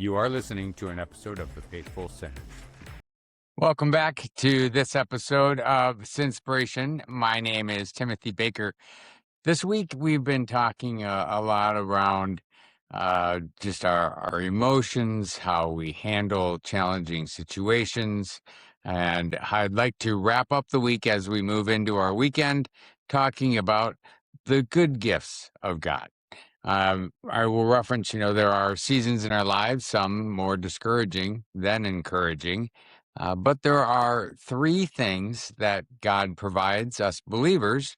You are listening to an episode of The Faithful Sinners. Welcome back to this episode of SINspiration. My name is Timothy Baker. This week we've been talking a lot around just our emotions, how we handle challenging situations, and I'd like to wrap up the week as we move into our weekend talking about the good gifts of God. I will reference, there are seasons in our lives, some more discouraging than encouraging, but there are three things that God provides us believers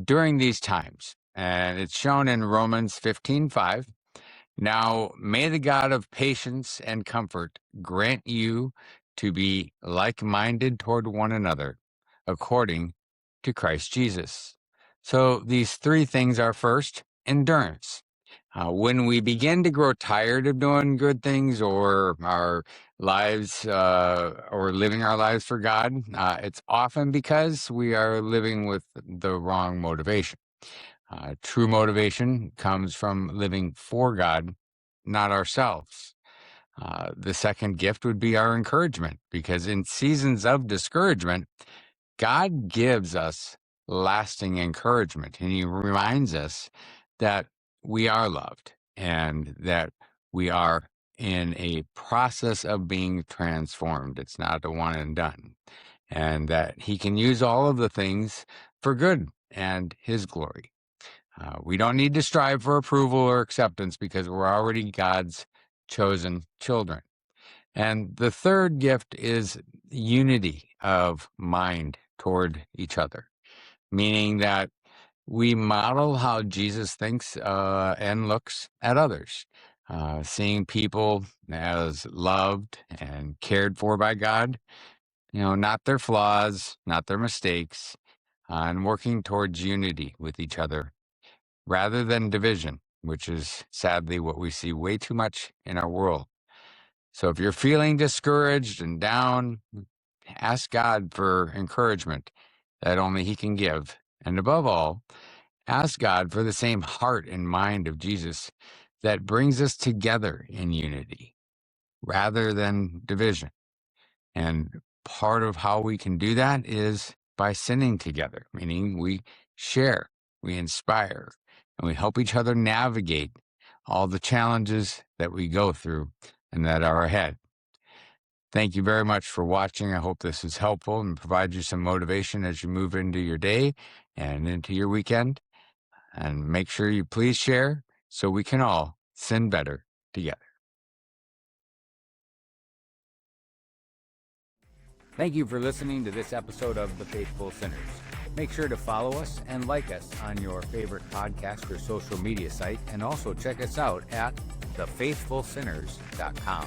during these times. And it's shown in Romans 15:5. Now, may the God of patience and comfort grant you to be like-minded toward one another, according to Christ Jesus. So these three things are: first, endurance. When we begin to grow tired of doing good things or our lives or living our lives for God, it's often because we are living with the wrong motivation. True motivation comes from living for God, not ourselves. The second gift would be our encouragement, because in seasons of discouragement, God gives us lasting encouragement, and He reminds us that we are loved and that we are in a process of being transformed. It's not a one and done, and that He can use all of the things for good and His glory. We don't need to strive for approval or acceptance because we're already God's chosen children. And the third gift is unity of mind toward each other, meaning that we model how Jesus thinks and looks at others, seeing people as loved and cared for by God, not their flaws, not their mistakes, and working towards unity with each other rather than division, which is sadly what we see way too much in our world. So if you're feeling discouraged and down, ask God for encouragement that only He can give. And above all, ask God for the same heart and mind of Jesus that brings us together in unity rather than division. And part of how we can do that is by sinning together, meaning we share, we inspire, and we help each other navigate all the challenges that we go through and that are ahead. Thank you very much for watching. I hope this is helpful and provides you some motivation as you move into your day and into your weekend. And make sure you please share so we can all sin better together. Thank you for listening to this episode of The Faithful Sinners. Make sure to follow us and like us on your favorite podcast or social media site, and also check us out at thefaithfulsinners.com.